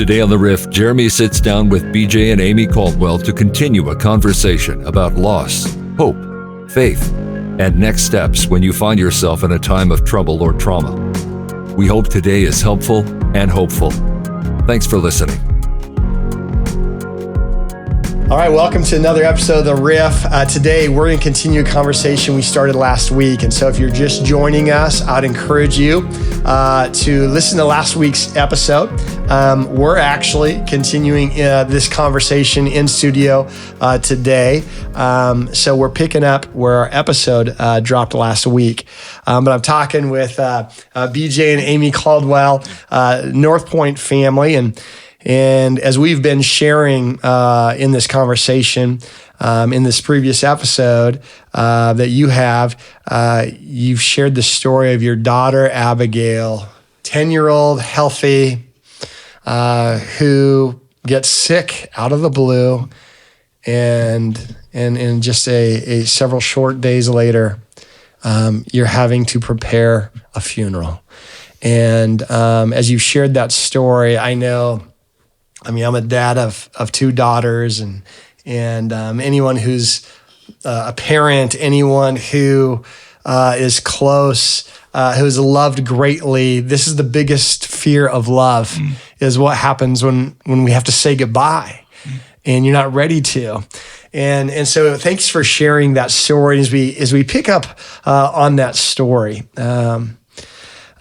Today on The Riff, Jeremy sits down with BJ and Aimee Caldwell to continue a conversation about loss, hope, faith, and next steps when you find yourself in a time of trouble or trauma. We hope today is helpful and hopeful. Thanks for listening. All right, welcome to another episode of The Riff. Today, we're going to continue a conversation we started last week. And so if you're just joining us, I'd encourage you to listen to last week's episode. We're actually continuing this conversation in studio today. So we're picking up where our episode dropped last week. But I'm talking with BJ and Aimee Caldwell, North Point family. And as we've been sharing in this conversation, in this previous episode that you've shared the story of your daughter, Abigail, 10-year-old, healthy, who gets sick out of the blue. And just a several short days later, you're having to prepare a funeral. And as you shared that story, I'm a dad of two daughters, and anyone who's a parent, anyone who is close, who's loved greatly, this is the biggest fear of love, is what happens when we have to say goodbye, and you're not ready to. And so thanks for sharing that story as we pick up on that story.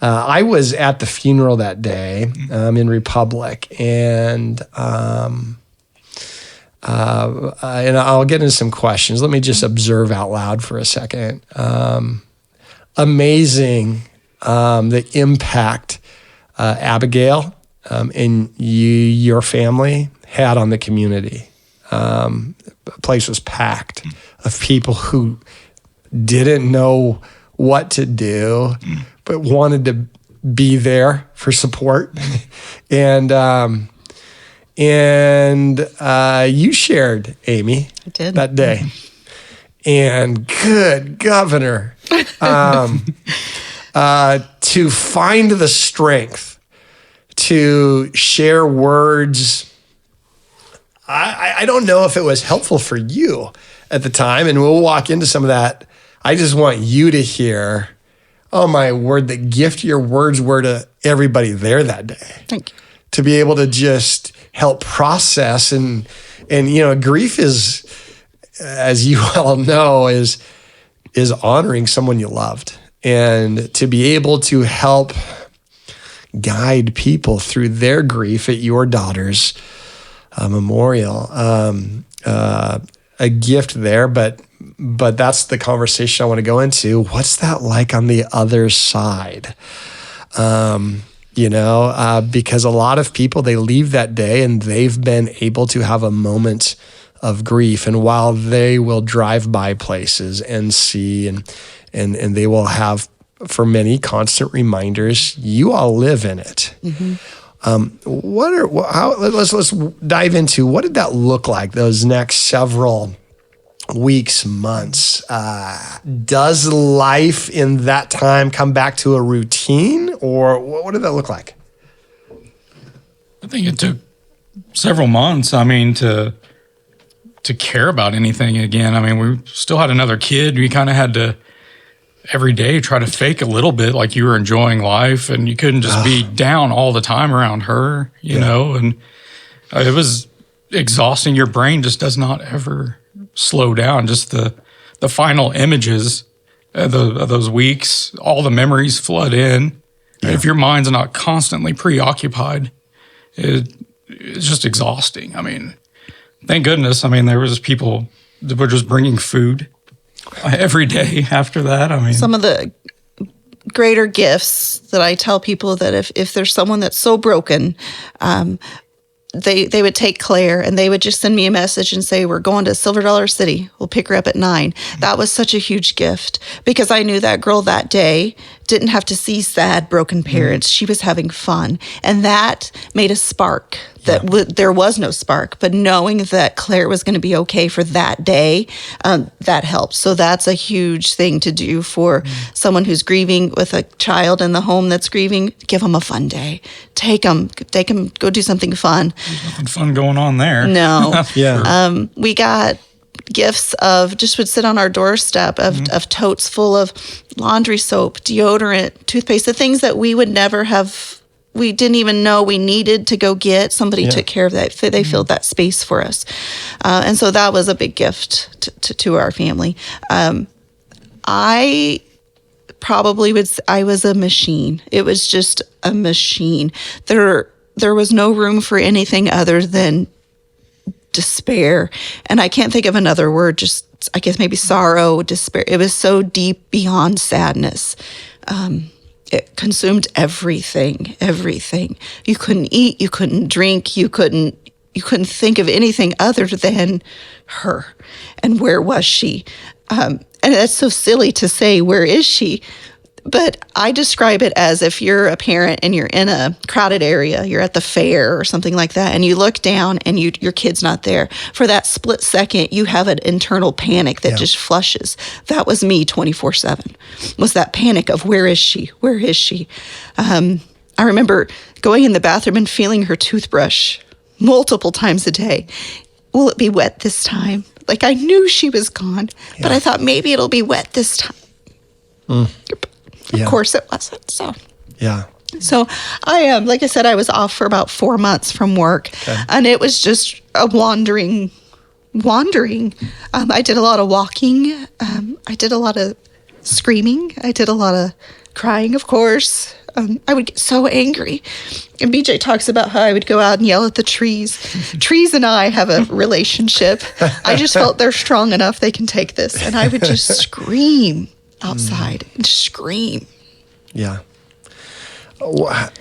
I was at the funeral that day in Republic, and I'll get into some questions. Let me just observe out loud for a second. Amazing the impact Abigail and your family had on the community. The place was packed of people who didn't know what to do, but wanted to be there for support. And you shared, Aimee, I did. That day. And good governor, to find the strength to share words. I don't know if it was helpful for you at the time, and we'll walk into some of that. I just want you to hear, oh my word, the gift your words were to everybody there that day. Thank you. To be able to just help process and grief is, as you all know, is honoring someone you loved, and to be able to help guide people through their grief at your daughter's memorial. A gift there, but that's the conversation I want to go into. What's that like on the other side? Because a lot of people, they leave that day and they've been able to have a moment of grief. And while they will drive by places and see, and they will have, for many, constant reminders, you all live in it. Mm-hmm. Let's dive into, what did that look like those next several weeks, months? Does life in that time come back to a routine, or what did that look like? I think it took several months, to care about anything again. We still had another kid. We kind of had to every day try to fake a little bit like you were enjoying life, and you couldn't just be down all the time around her, you know, and it was exhausting. Your brain just does not ever slow down. Just the final images of those weeks, all the memories flood in. Yeah. If your mind's not constantly preoccupied, it's just exhausting. Thank goodness. There was people that were just bringing food every day after that. Some of the greater gifts that I tell people, that if there's someone that's so broken, they would take Claire and they would just send me a message and say, we're going to Silver Dollar City. We'll pick her up at 9. That was such a huge gift, because I knew that girl that day didn't have to see sad, broken parents. She was having fun. And that made a spark that there was no spark, but knowing that Claire was going to be okay for that day, that helps. So that's a huge thing to do for someone who's grieving with a child in the home that's grieving. Give them a fun day. Take them, go do something fun. There's nothing fun going on there. No. That's for sure. We got gifts of, just would sit on our doorstep of totes full of laundry soap, deodorant, toothpaste, the things that we would never have, we didn't even know we needed to go get. Somebody took care of that. They filled that space for us. And so that was a big gift to our family. I probably would, I was a machine. It was just a machine. There was no room for anything other than despair. And I can't think of another word, just, I guess maybe sorrow, despair. It was so deep beyond sadness. It consumed everything. You couldn't eat, you couldn't drink, you couldn't think of anything other than her. And where was she? And that's so silly to say, where is she? But I describe it as if you're a parent and you're in a crowded area, you're at the fair or something like that, and you look down and your kid's not there. For that split second, you have an internal panic that just flushes. That was me 24/7, was that panic of where is she? Where is she? I remember going in the bathroom and feeling her toothbrush multiple times a day. Will it be wet this time? Like, I knew she was gone, but I thought maybe it'll be wet this time. Of course it wasn't. So I like I said, I was off for about 4 months from work, and it was just a wandering. I did a lot of walking. I did a lot of screaming. I did a lot of crying, of course. I would get so angry. And BJ talks about how I would go out and yell at the trees. Trees and I have a relationship. I just felt they're strong enough, they can take this. And I would just scream outside and scream. Yeah. What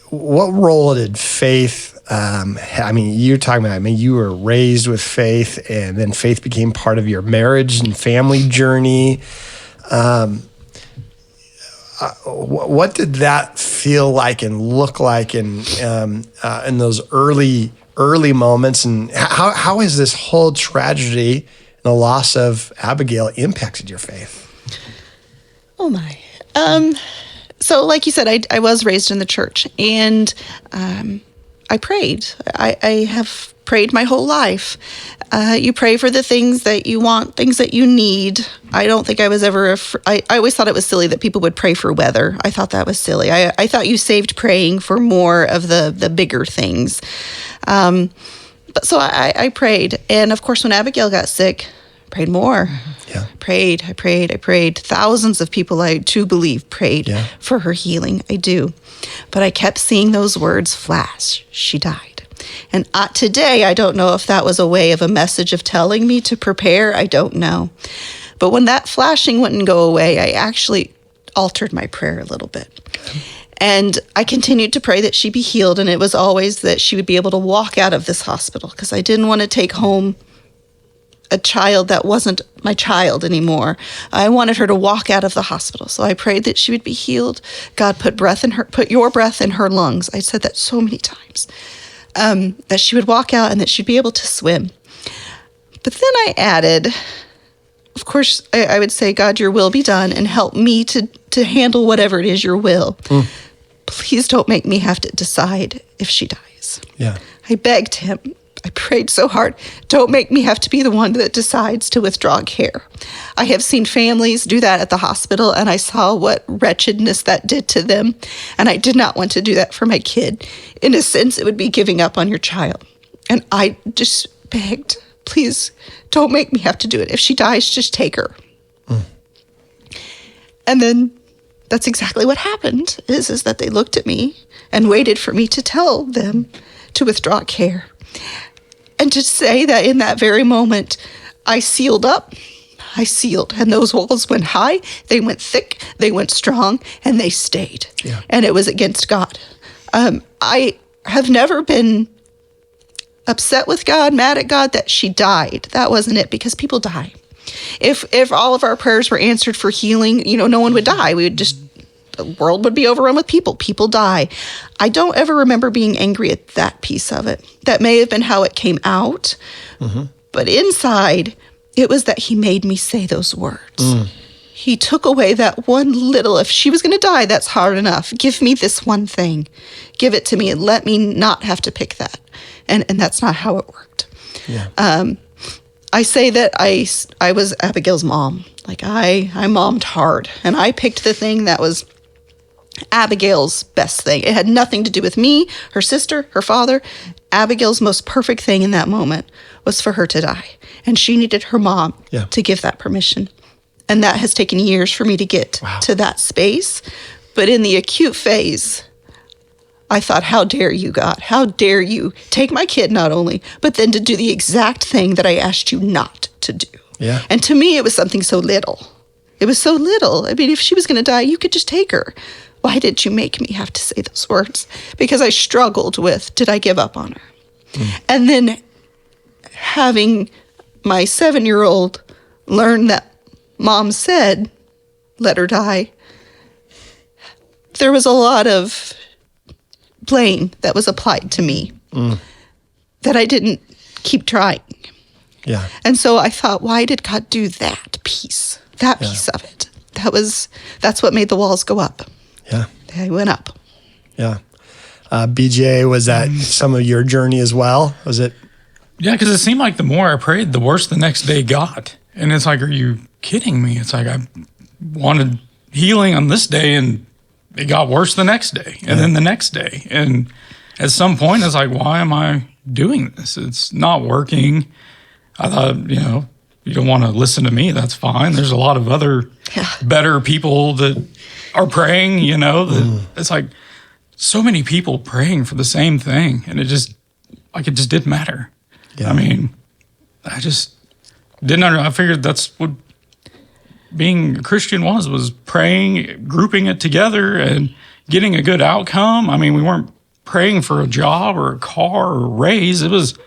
role did faith, I mean, you're talking about, you were raised with faith, and then faith became part of your marriage and family journey. What did that feel like and look like in those early moments? And how has this whole tragedy and the loss of Abigail impacted your faith? Oh my. So like you said, I was raised in the church, and I prayed. I have prayed my whole life. You pray for the things that you want, things that you need. I don't think I was ever, I always thought it was silly that people would pray for weather. I thought that was silly. I thought you saved praying for more of the bigger things. But so I prayed. And of course, when Abigail got sick, I prayed more. Yeah. I prayed. Thousands of people, I do believe, prayed for her healing. I do. But I kept seeing those words flash. She died. And today, I don't know if that was a way of a message of telling me to prepare. I don't know. But when that flashing wouldn't go away, I actually altered my prayer a little bit. And I continued to pray that she be healed. And it was always that she would be able to walk out of this hospital, because I didn't want to take home a child that wasn't my child anymore. I wanted her to walk out of the hospital. So I prayed that she would be healed. God, put your breath in her lungs. I said that so many times. That she would walk out and that she'd be able to swim. But then I added, of course, I would say, God, your will be done, and help me to handle whatever it is your will. Please don't make me have to decide if she dies. Yeah. I begged him. I prayed so hard. Don't make me have to be the one that decides to withdraw care. I have seen families do that at the hospital, and I saw what wretchedness that did to them. And I did not want to do that for my kid. In a sense, it would be giving up on your child. And I just begged, please don't make me have to do it. If she dies, just take her. And then that's exactly what happened, is that they looked at me and waited for me to tell them to withdraw care. And to say that in that very moment, I sealed up, and those walls went high, they went thick, they went strong, and they stayed. Yeah. And it was against God. I have never been upset with God, mad at God that she died. That wasn't it, because people die. If all of our prayers were answered for healing, no one would die. The world would be overrun with people. People die. I don't ever remember being angry at that piece of it. That may have been how it came out. Mm-hmm. But inside, it was that he made me say those words. He took away that one little, if she was going to die, that's hard enough. Give me this one thing. Give it to me and let me not have to pick that. And that's not how it worked. Yeah. I say that I was Abigail's mom. Like I mommed hard. And I picked the thing that was Abigail's best thing. It had nothing to do with me, her sister, her father. Abigail's most perfect thing in that moment was for her to die. And she needed her mom to give that permission. And that has taken years for me to get to that space. But in the acute phase, I thought, how dare you, God? How dare you take my kid not only, but then to do the exact thing that I asked you not to do. Yeah. And to me, it was something so little. It was so little. I mean, if she was going to die, you could just take her. Why did you make me have to say those words? Because I struggled with, did I give up on her? And then having my 7-year-old learn that Mom said, let her die, there was a lot of blame that was applied to me that I didn't keep trying. Yeah. And so I thought, why did God do that piece of it? That's what made the walls go up. Yeah. They went up. Yeah. BJ, was that some of your journey as well? Was it? Yeah, because it seemed like the more I prayed, the worse the next day got. And it's like, are you kidding me? It's like I wanted healing on this day, and it got worse the next day, and then the next day. And at some point, it's like, why am I doing this? It's not working. I thought, you don't want to listen to me, that's fine. There's a lot of other better people that are praying, it's like so many people praying for the same thing. And it just didn't matter. Yeah. I mean, I just didn't I figured that's what being a Christian was praying, grouping it together and getting a good outcome. I mean, we weren't praying for a job or a car or a raise. It was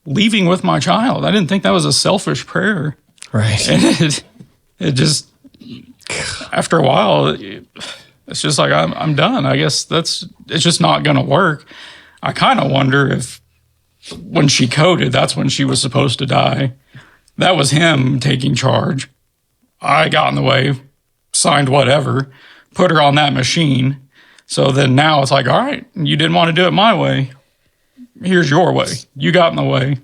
leaving with my child. I didn't think that was a selfish prayer. Right. And it just, after a while, it's just like, I'm done. I guess it's just not going to work. I kind of wonder if when she coded, that's when she was supposed to die. That was him taking charge. I got in the way, signed whatever, put her on that machine. So then now it's like, all right, you didn't want to do it my way. Here's your way. You got in the way.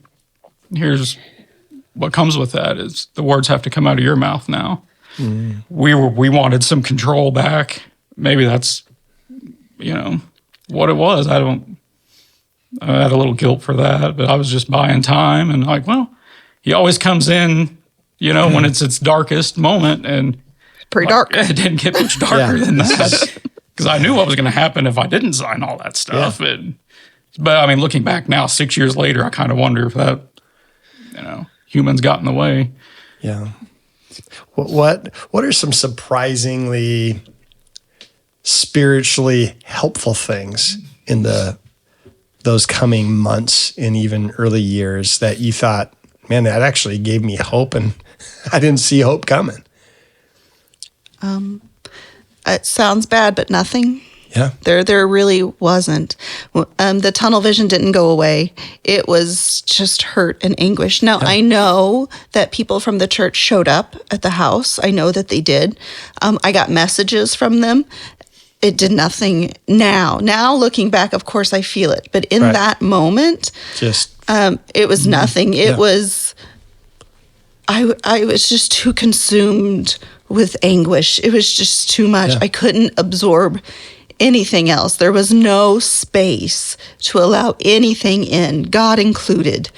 Here's what comes with that is the words have to come out of your mouth now. We wanted some control back. Maybe that's, what it was. I had a little guilt for that, but I was just buying time and like, well, he always comes in, when it's its darkest moment, and pretty dark. It didn't get much darker than that because I knew what was going to happen if I didn't sign all that stuff. Yeah. But I mean, looking back now, 6 years later, I kind of wonder if that, humans got in the way. Yeah. What are some surprisingly spiritually helpful things in those coming months and even early years that you thought, man, that actually gave me hope, and I didn't see hope coming? It sounds bad, but nothing. Yeah. There really wasn't. The tunnel vision didn't go away. It was just hurt and anguish. Now, I know that people from the church showed up at the house. I know that they did. I got messages from them. It did nothing now. Now, looking back, of course, I feel it. But in that moment, it was nothing. It was, I was just too consumed with anguish. It was just too much. I couldn't absorb anything else. There was no space to allow anything in, God included,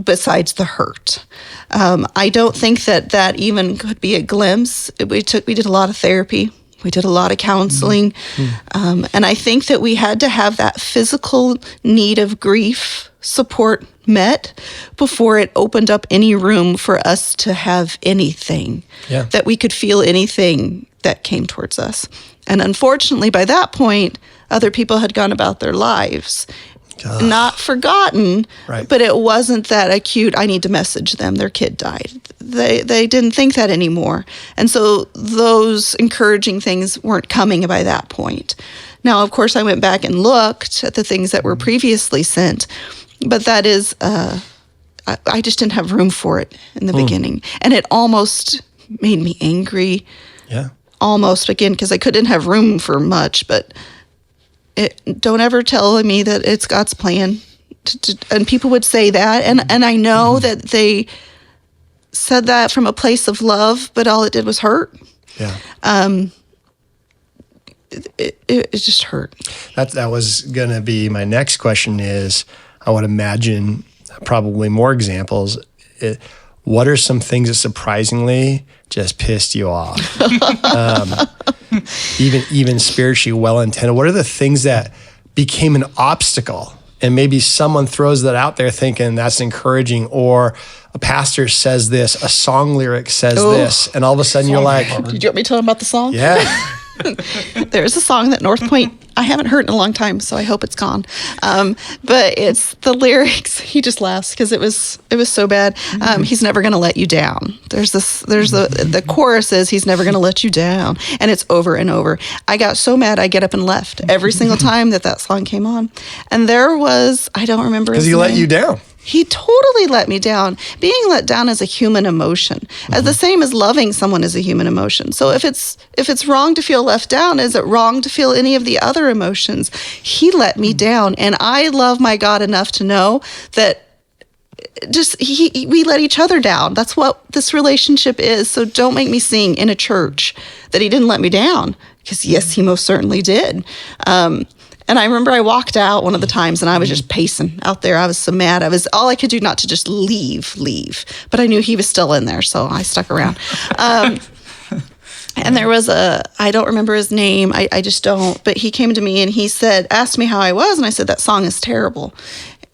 besides the hurt. I don't think that even could be a glimpse. We did a lot of therapy. We did a lot of counseling. And I think that we had to have that physical need of grief support met before it opened up any room for us to have anything, that we could feel anything that came towards us. And unfortunately, by that point, other people had gone about their lives. not forgotten, Right. but it wasn't that acute. I need to message them. Their kid died. They didn't think that anymore. And so those encouraging things weren't coming by that point. Now, of course, I went back and looked at the things that were previously sent, but that is, I just didn't have room for it in the beginning. And it almost made me angry. Yeah. Almost, again, because I couldn't have room for much, but don't ever tell me that it's God's plan. And people would say that, and I know that they said that from a place of love, but all it did was hurt. Yeah. It just hurt. That was going to be my next question is, I would imagine probably more examples. What are some things that surprisingly just pissed you off? Even spiritually well-intended. What are the things that became an obstacle? And maybe someone throws that out there thinking that's encouraging, or a pastor says this, a song lyric says this, and all of a sudden you're like, Did you want me to tell them about the song? yeah. There's a song that North Point, I haven't heard in a long time, so I hope it's gone. But it's the lyrics. He just laughs because it was so bad. He's never going to let you down. The chorus is, he's never going to let you down. And it's over and over. I got so mad, I get up and left every single time that song came on. And there was, I don't remember his name. Because he let you down. He totally let me down. Being let down is a human emotion. As the same as loving someone is a human emotion. So if it's wrong to feel left down, is it wrong to feel any of the other emotions? He let me down, and I love my God enough to know that we let each other down. That's what this relationship is. So don't make me sing in a church that he didn't let me down, because yes, he most certainly did. And I remember I walked out one of the times and I was just pacing out there. I was so mad. All I could do not to just leave. But I knew he was still in there, so I stuck around. And there was I don't remember his name. I just don't. But he came to me and he asked me how I was. And I said, that song is terrible.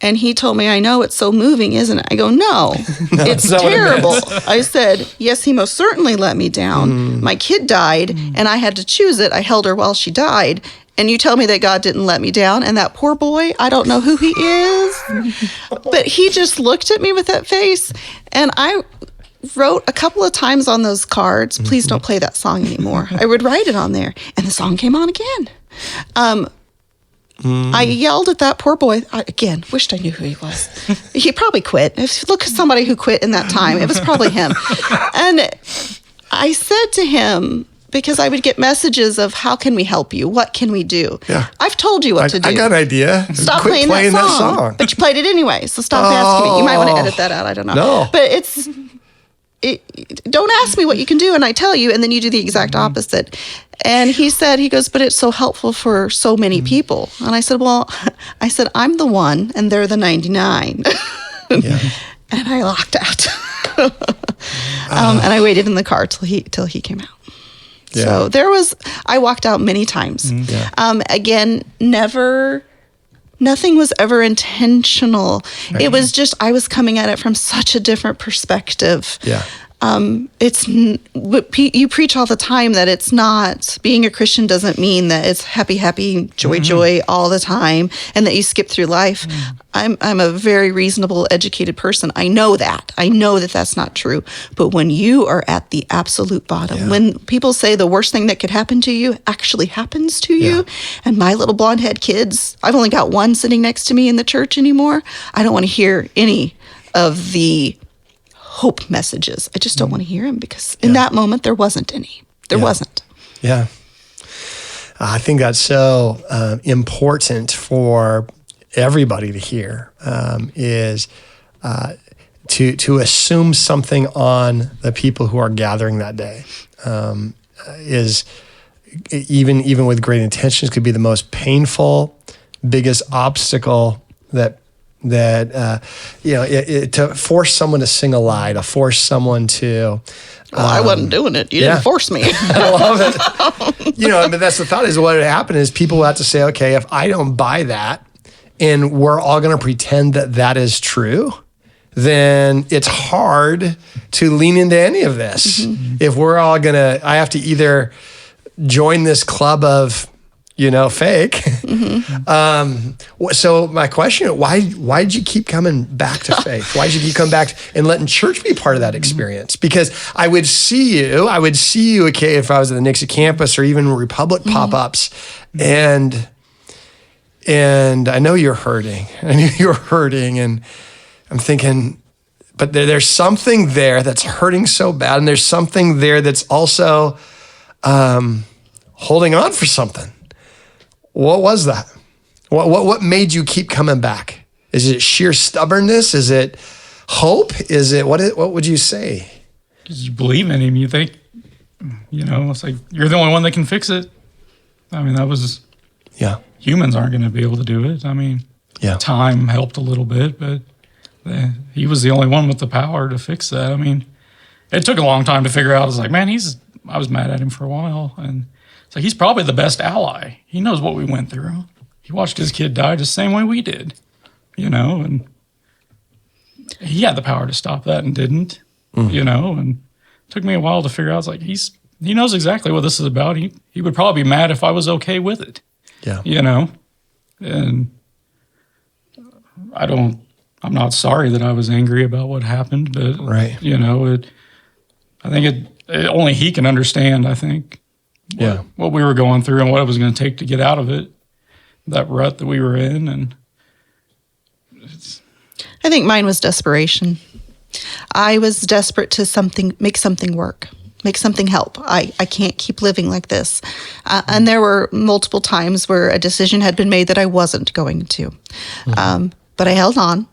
And he told me, I know, it's so moving, isn't it? I go, no, it's terrible. I said, yes, he most certainly let me down. My kid died and I had to choose it. I held her while she died. And you tell me that God didn't let me down, and that poor boy, I don't know who he is, but he just looked at me with that face. And I wrote a couple of times on those cards, please don't play that song anymore. I would write it on there, and the song came on again. I yelled at that poor boy. Again, wished I knew who he was. He probably quit. Look at somebody who quit in that time. It was probably him. And I said to him, because I would get messages of, how can we help you? What can we do? Yeah. I've told you what to do. I got an idea. Stop Quit playing that song. But you played it anyway, so stop asking me. You might want to edit that out. I don't know. No. But don't ask me what you can do, and I tell you, and then you do the exact opposite. And he goes, but it's so helpful for so many people. And I said, I'm the one, and they're the 99. Yeah. And I locked out. And I waited in the car till he came out. Yeah. So I walked out many times. Yeah. Again, nothing was ever intentional. Right. It was just, I was coming at it from such a different perspective. Yeah. You preach all the time that it's not, being a Christian doesn't mean that it's happy, joy all the time, and that you skip through life. I'm a very reasonable, educated person. I know that that's not true. But when you are at the absolute bottom, when people say the worst thing that could happen to you actually happens to you, and my little blonde head kids, I've only got one sitting next to me in the church anymore. I don't want to hear any of the hope messages. I just don't want to hear them, because in that moment there wasn't any. There wasn't. Yeah. I think that's so important for everybody to hear, is to assume something on the people who are gathering that day, is even with great intentions, could be the most painful, biggest obstacle that to force someone to sing a lie, to force someone to. I wasn't doing it. You didn't force me. I love it. But that's the thought, is what would happen is people will have to say, okay, if I don't buy that, and we're all going to pretend that is true, then it's hard to lean into any of this. If we're all I have to either join this club of, fake. So my question, why did you keep coming back to faith? Why did you keep coming back and letting church be part of that experience? Because I would see you, okay, if I was at the Nixie campus or even Republic pop-ups, and I know you're hurting. I knew you were hurting, and I'm thinking, but there's something there that's hurting so bad, and there's something there that's also holding on for something. What was that? What made you keep coming back? Is it sheer stubbornness? Is it hope? Is it what would you say? Because you believe in him. You think, it's like you're the only one that can fix it. I mean, that was humans aren't going to be able to do it. I mean, time helped a little bit, but he was the only one with the power to fix that. I mean, it took a long time to figure out. I was like, man, I was mad at him for a while, and it's like he's probably the best ally. He knows what we went through. He watched his kid die the same way we did, and he had the power to stop that and didn't, and it took me a while to figure out. It's like he knows exactly what this is about. He would probably be mad if I was okay with it. Yeah. And I'm not sorry that I was angry about what happened, but right. I think only he can understand, I think, what we were going through and what it was going to take to get out of it, that rut that we were in. And I think mine was desperation. I was desperate to make something work, make something help. I can't keep living like this. And there were multiple times where a decision had been made that I wasn't going to. But I held on.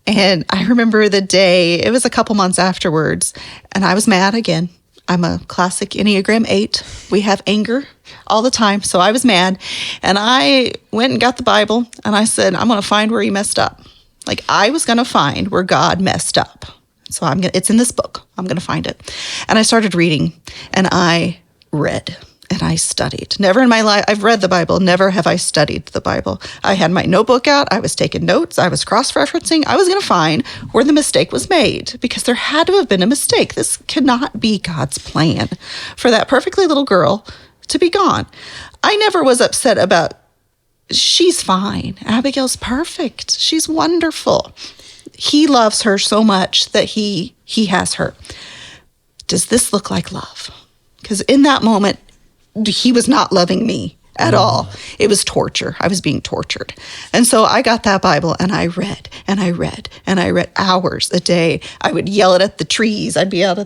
And I remember the day, it was a couple months afterwards, and I was mad again. I'm a classic Enneagram 8. We have anger all the time, so I was mad. And I went and got the Bible, and I said, I'm going to find where he messed up. Like, I was going to find where God messed up. So it's in this book. I'm going to find it. And I started reading, and I read. And I studied. Never in my life, I've read the Bible, never have I studied the Bible. I had my notebook out, I was taking notes, I was cross-referencing, I was going to find where the mistake was made, because there had to have been a mistake. This cannot be God's plan for that perfectly little girl to be gone. I never was upset about, she's fine, Abigail's perfect, she's wonderful. He loves her so much that he has her. Does this look like love? Because in that moment, he was not loving me at all. It was torture. I was being tortured. And so I got that Bible and I read and I read and I read hours a day. I would yell it at the trees. I'd be out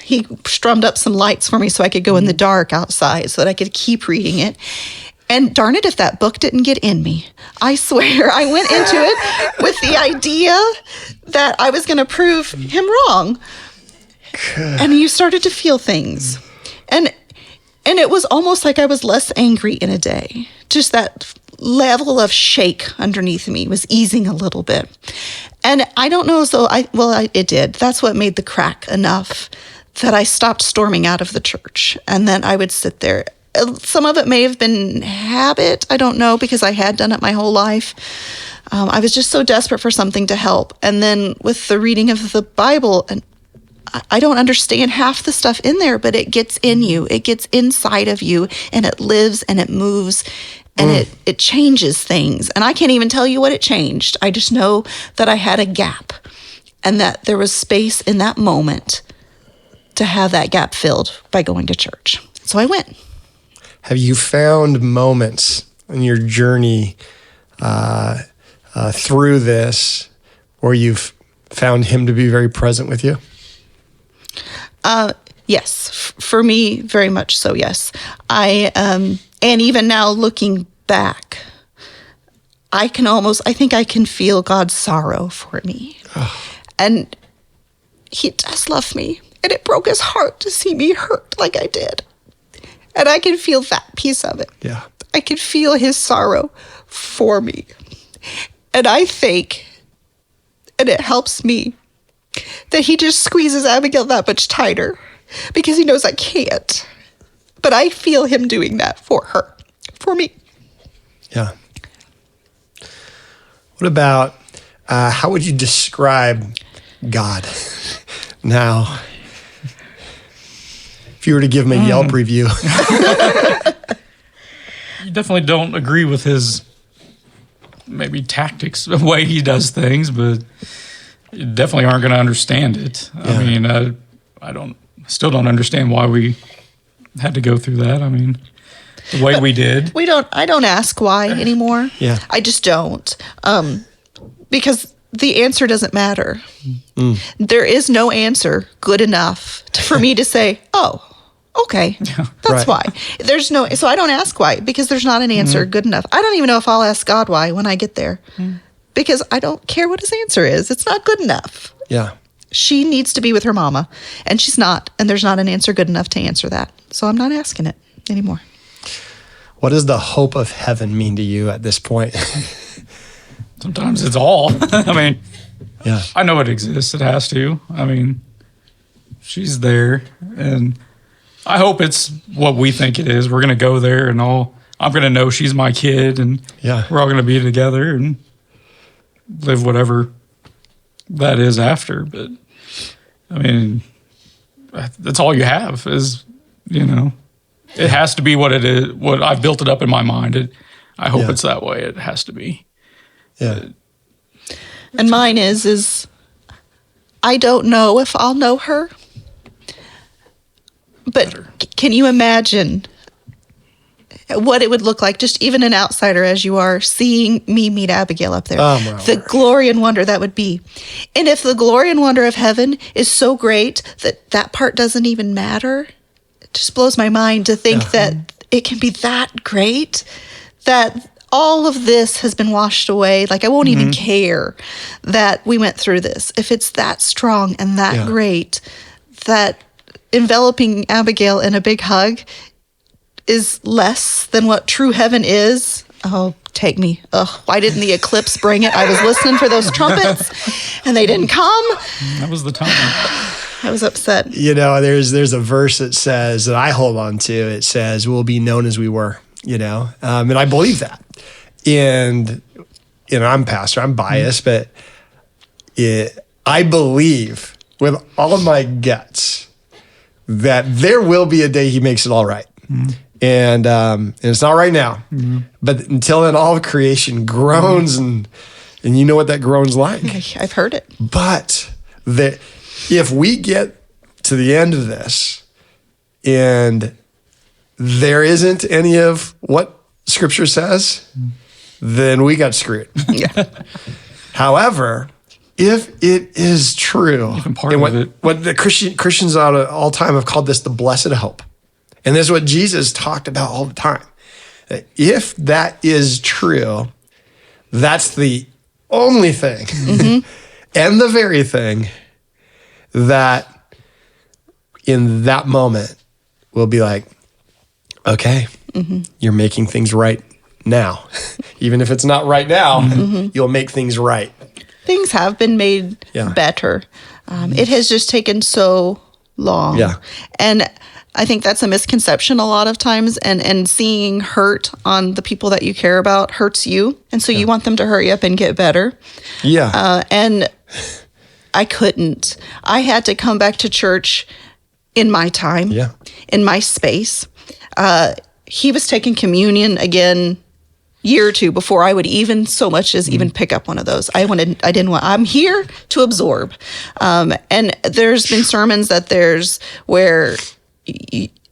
he strummed up some lights for me so I could go in the dark outside so that I could keep reading it. And darn it, if that book didn't get in me, I swear I went into it with the idea that I was going to prove him wrong. And you started to feel things. And it was almost like I was less angry in a day. Just that level of shake underneath me was easing a little bit. And I don't know as though it did. That's what made the crack enough that I stopped storming out of the church. And then I would sit there. Some of it may have been habit. I don't know, because I had done it my whole life. I was just so desperate for something to help. And then with the reading of the Bible, and I don't understand half the stuff in there, but it gets in you. It gets inside of you, and it lives and it moves, and it changes things. And I can't even tell you what it changed. I just know that I had a gap, and that there was space in that moment to have that gap filled by going to church. So I went. Have you found moments in your journey through this where you've found him to be very present with you? Yes, for me, very much so. Yes, and even now looking back, I think I can feel God's sorrow for me, and he does love me, and it broke his heart to see me hurt like I did, and I can feel that piece of it. Yeah, I can feel his sorrow for me, and I think, and it helps me, that he just squeezes Abigail that much tighter because he knows I can't. But I feel him doing that for her, for me. Yeah. What about, how would you describe God now? If you were to give him a Yelp review. you definitely don't agree with his maybe tactics, the way he does things, but you definitely aren't going to understand it. Yeah. I mean, still don't understand why we had to go through that. I mean, the way we did. I don't ask why anymore. Yeah. I just don't. Because the answer doesn't matter. There is no answer good enough for me to say, oh, okay, that's why. There's no, so I don't ask why, because there's not an answer good enough. I don't even know if I'll ask God why when I get there, because I don't care what his answer is. It's not good enough. Yeah. She needs to be with her mama, and she's not, and there's not an answer good enough to answer that. So I'm not asking it anymore. What does the hope of heaven mean to you at this point? Sometimes it's all. I mean, Yeah. I know it exists. It has to. I mean, she's there, and I hope it's what we think it is. We're going to go there, and I'm going to know she's my kid, and Yeah. we're all going to be together and live whatever that is after. But, I mean, that's all you have is, it has to be what it is, what I've built it up in my mind. I hope it's that way. It has to be. Yeah. And mine is I don't know if I'll know her, but can you imagine what it would look like, just even an outsider as you are, seeing me meet Abigail up there? Oh, my the word. glory and wonder that would be. And if the glory and wonder of heaven is so great that part doesn't even matter, it just blows my mind to think that it can be that great, that all of this has been washed away. Like, I won't even care that we went through this. If it's that strong and that great, that enveloping Abigail in a big hug is less than what true heaven is. Oh, take me. Ugh, why didn't the eclipse bring it? I was listening for those trumpets and they didn't come. That was the time. I was upset. There's a verse that says, that I hold on to. It says, we'll be known as we were, and I believe that. And, I'm pastor, I'm biased, but I believe with all of my guts that there will be a day he makes it all right. And it's not right now, but until then, all of creation groans, and you know what that groans like. I've heard it. But if we get to the end of this and there isn't any of what Scripture says, then we got screwed. However, if it is true, what the Christians all time have called this the blessed hope, and this is what Jesus talked about all the time, that if that is true, that's the only thing and the very thing that in that moment will be like, okay, you're making things right now. Even if it's not right now, you'll make things right. Things have been made better. It has just taken so long. Yeah. And I think that's a misconception a lot of times, and seeing hurt on the people that you care about hurts you. And so you want them to hurry up and get better. Yeah. And I couldn't. I had to come back to church in my time, in my space. He was taking communion again year or two before I would even so much as even pick up one of those. I'm here to absorb. And there's been sermons where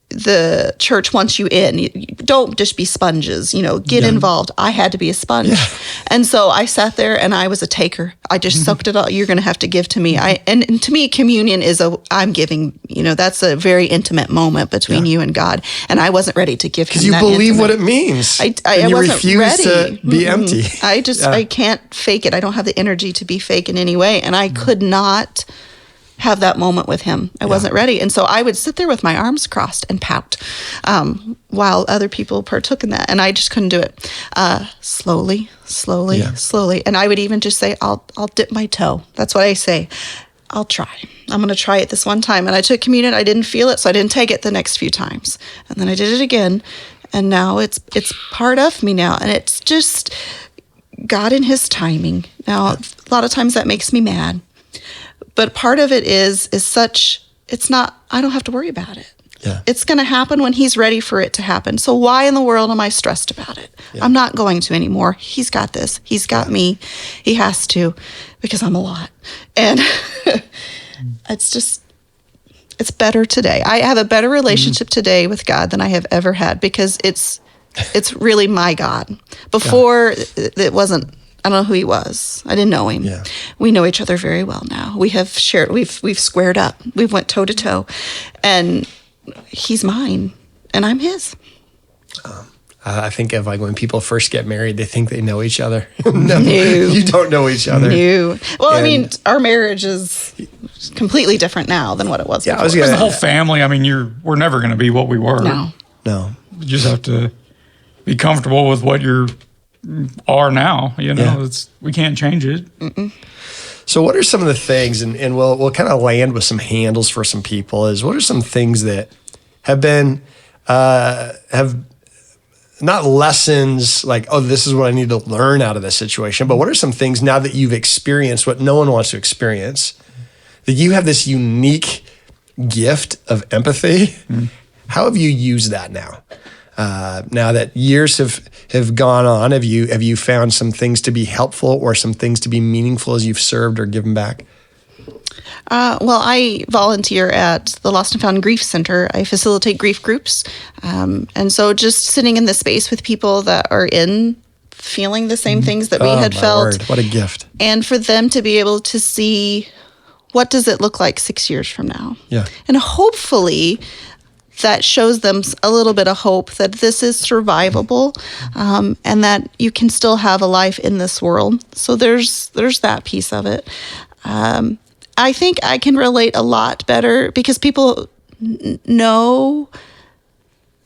the church wants you in. You don't just be sponges, get involved. I had to be a sponge. Yeah. And so I sat there and I was a taker. I just sucked it all. You're going to have to give to me. And to me, communion is I'm giving, that's a very intimate moment between you and God. And I wasn't ready to give him that. Because you believe what it means. I you wasn't refuse ready. to be empty. I can't fake it. I don't have the energy to be fake in any way. And I could not have that moment with him. I wasn't ready. And so I would sit there with my arms crossed and pout while other people partook in that. And I just couldn't do it. Slowly. And I would even just say, I'll dip my toe. That's what I say. I'll try. I'm going to try it this one time. And I took communion. I didn't feel it, so I didn't take it the next few times. And then I did it again. And now it's part of me now. And it's just God in his timing. Now, a lot of times that makes me mad. But part of it is such, it's not, I don't have to worry about it. Yeah. It's going to happen when he's ready for it to happen. So why in the world am I stressed about it? Yeah. I'm not going to anymore. He's got this. He's got me. He has to, because I'm a lot. And it's better today. I have a better relationship today with God than I have ever had, because it's really my God. Before, it wasn't. I don't know who he was. I didn't know him. Yeah. We know each other very well now. We have shared. We've squared up. We've went toe to toe, and he's mine, and I'm his. I think of like when people first get married, they think they know each other. No, you don't know each other. No. Well, I And- mean, our marriage is completely different now than what it was Yeah, before. I was As gonna. the whole family, I mean, we're never going to be what we were. No. You just have to be comfortable with what you are now. You know, Yeah. we can't change it. So what are some of the things, and we'll kind of land with some handles for some people, is what are some things that have been, have not lessons like, oh, this is what I need to learn out of this situation, but what are some things now that you've experienced what no one wants to experience, that you have this unique gift of empathy? How have you used that now? Now that years have gone on, have you found some things to be helpful or some things to be meaningful as you've served or given back? Well, I volunteer at the Lost and Found Grief Center. I facilitate grief groups. And so just sitting in the space with people that are feeling the same things that we had my felt. word, what a gift. And for them to be able to see, what does it look like 6 years from now? Yeah. And hopefully that shows them a little bit of hope that this is survivable, and that you can still have a life in this world. So there's that piece of it. I think I can relate a lot better because people know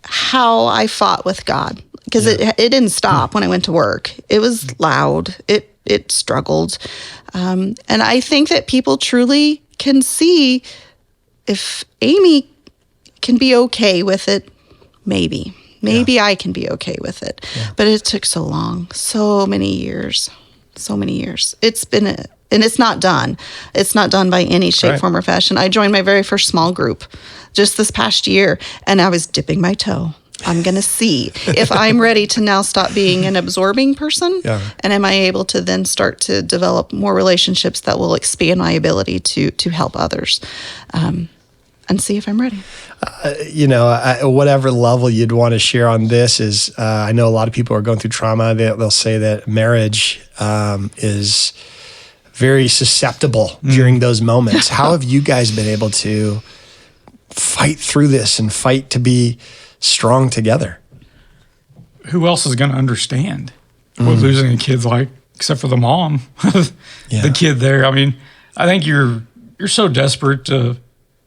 how I fought with God, because it didn't stop when I went to work. It was loud. It struggled. And I think that people truly can see if Aimee can be okay with it, maybe I can be okay with it. But it took so long, so many years. It's been and it's not done. It's not done by any shape, Right. form, or fashion. I joined my very first small group just this past year, and I was dipping my toe. I'm going to see if I'm ready to now stop being an absorbing person, and am I able to then start to develop more relationships that will expand my ability to help others, and see if I'm ready. Whatever level you'd want to share on this is, I know a lot of people are going through trauma. They'll say that marriage is very susceptible during those moments. How have you guys been able to fight through this and fight to be strong together? Who else is going to understand what losing a kid's like, except for the mom, the kid there? I mean, I think you're so desperate to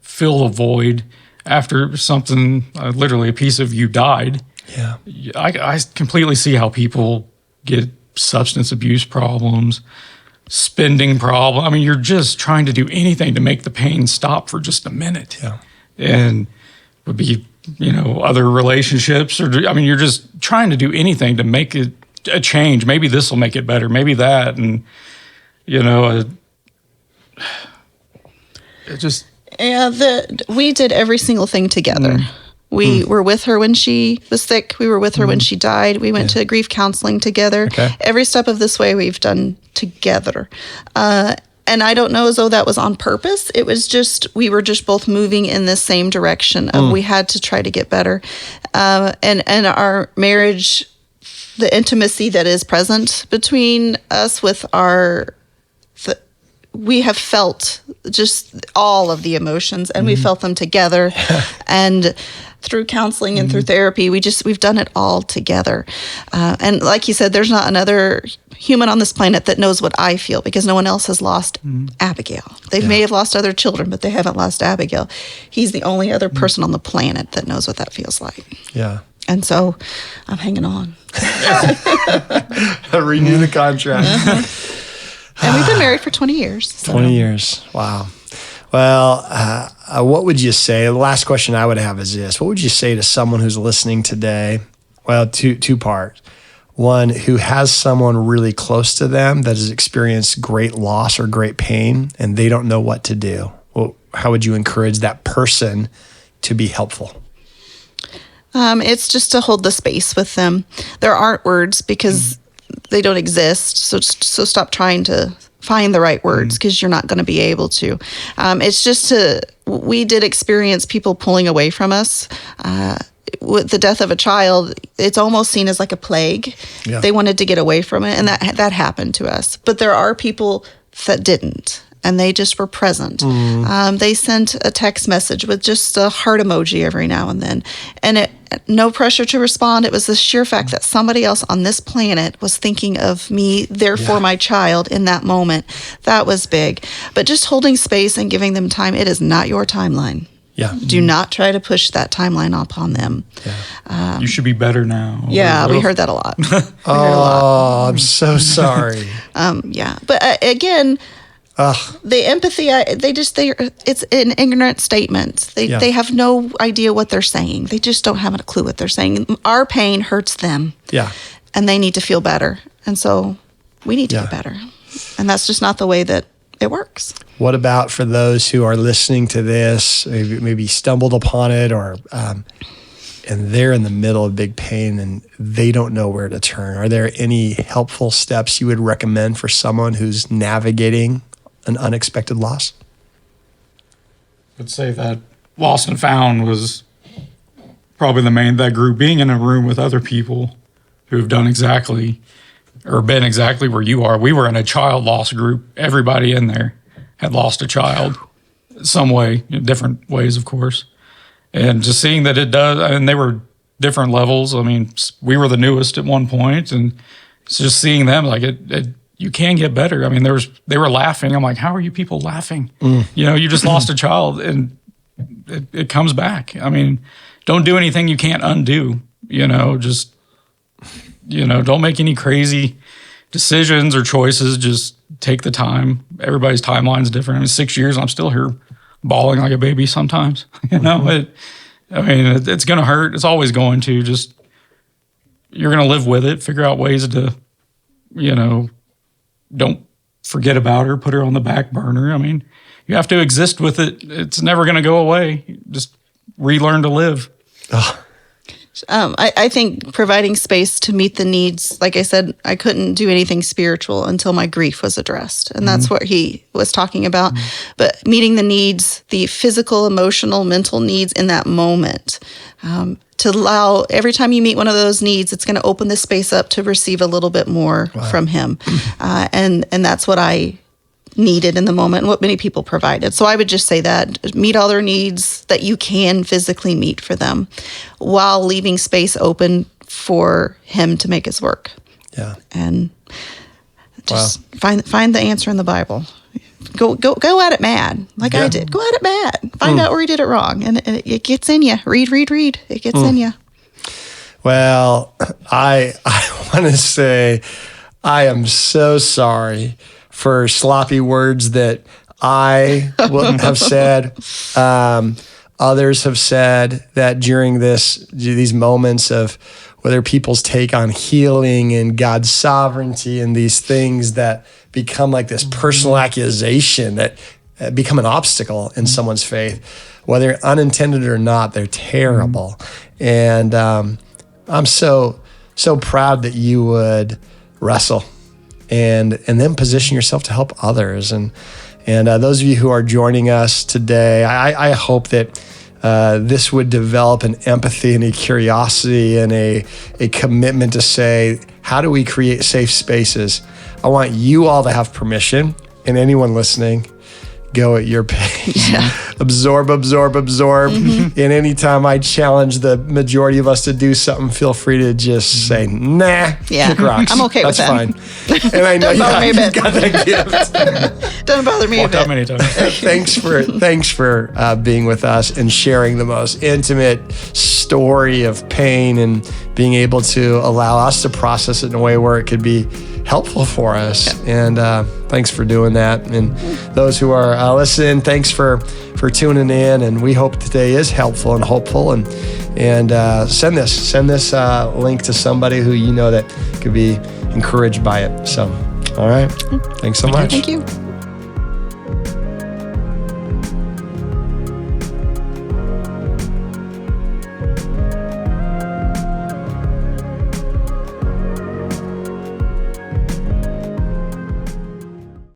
fill the void after something, literally a piece of you died. Yeah. I completely see how people get substance abuse problems, spending problems. I mean, you're just trying to do anything to make the pain stop for just a minute. Yeah. And would be, other relationships, you're just trying to do anything to make it a change. Maybe this will make it better. Maybe that. And, it just. Yeah, we did every single thing together. We were with her when she was sick. We were with her when she died. We went to grief counseling together. Okay. Every step of this way we've done together. And I don't know as though that was on purpose. It was just, we were just both moving in the same direction of we had to try to get better. And our marriage, the intimacy that is present between us with we have felt just all of the emotions, and we felt them together. And through counseling and through therapy, we've done it all together. And like you said, there's not another human on this planet that knows what I feel, because no one else has lost Abigail. They may have lost other children, but they haven't lost Abigail. He's the only other person on the planet that knows what that feels like. Yeah. And so I'm hanging on. Renew the contract. And we've been married for 20 years. So. 20 years. Wow. Well, what would you say? The last question I would have is this. What would you say to someone who's listening today? Well, two parts. One, who has someone really close to them that has experienced great loss or great pain, and they don't know what to do. Well, how would you encourage that person to be helpful? It's just to hold the space with them. There aren't words because they don't exist. So stop trying to find the right words because you're not going to be able to. It's just we did experience people pulling away from us. With the death of a child, it's almost seen as like a plague. Yeah. They wanted to get away from it, and that happened to us. But there are people that didn't, and they just were present. They sent a text message with just a heart emoji every now and then, and no pressure to respond. It was the sheer fact that somebody else on this planet was thinking of me, therefore my child, in that moment. That was big. But just holding space and giving them time, it is not your timeline. Yeah. Do not try to push that timeline upon them. Yeah. You should be better now. Yeah, we heard that a lot. I'm so sorry. But again, the empathy, it's an ignorant statement. They have no idea what they're saying. They just don't have a clue what they're saying. Our pain hurts them. Yeah. And they need to feel better. And so we need to get better. And that's just not the way that it works. What about for those who are listening to this, maybe stumbled upon it, or and they're in the middle of big pain and they don't know where to turn? Are there any helpful steps you would recommend for someone who's navigating an unexpected loss? I'd say that lost and found was probably that group, being in a room with other people who have done exactly or been exactly where you are. We were in a child loss group. Everybody in there had lost a child some way, in different ways, of course. And just seeing that it does, and they were different levels. I mean, we were the newest at one point, and just seeing them, like you can get better. I mean, they were laughing. I'm like, how are you people laughing? You just lost a child, and it comes back. I mean, don't do anything you can't undo. Just don't make any crazy decisions or choices. Just take the time. Everybody's timeline's different. I mean, 6 years, I'm still here bawling like a baby sometimes. It's going to hurt. It's always going to. Just, you're going to live with it. Figure out ways to, don't forget about her, put her on the back burner. I mean, you have to exist with it. It's never going to go away. Just relearn to live. I think providing space to meet the needs, like I said, I couldn't do anything spiritual until my grief was addressed. And that's what he was talking about. But meeting the needs, the physical, emotional, mental needs in that moment, to allow every time you meet one of those needs, it's going to open the space up to receive a little bit more from him. And that's what I needed in the moment and what many people provided. So I would just say that meet all their needs that you can physically meet for them while leaving space open for him to make his work. Yeah. And just find the answer in the Bible. Go at it mad, like I did. Go at it mad. Find out where he did it wrong. And it gets in you. Read. It gets in you. Well, I want to say I am so sorry for sloppy words that I wouldn't have said. Others have said that during these moments of whether people's take on healing and God's sovereignty and these things that become like this personal accusation that become an obstacle in someone's faith, whether unintended or not, they're terrible. And I'm so proud that you would wrestle and then position yourself to help others. And those of you who are joining us today, I hope that this would develop an empathy and a curiosity and a commitment to say, how do we create safe spaces? I want you all to have permission, and anyone listening, go at your pace. Yeah. Absorb. And anytime I challenge the majority of us to do something, feel free to just say, nah, kick rocks. I'm okay with that. That's fine. And I know you've got that gift. Doesn't bother me a bit. Many times. Thanks for being with us and sharing the most intimate story of pain and being able to allow us to process it in a way where it could be helpful for us. Yeah. And thanks for doing that. And those who are listening, thanks for tuning in. And we hope today is helpful and hopeful. And send this link to somebody who you know that could be encouraged by it. So, all right. Thanks so much. Thank you.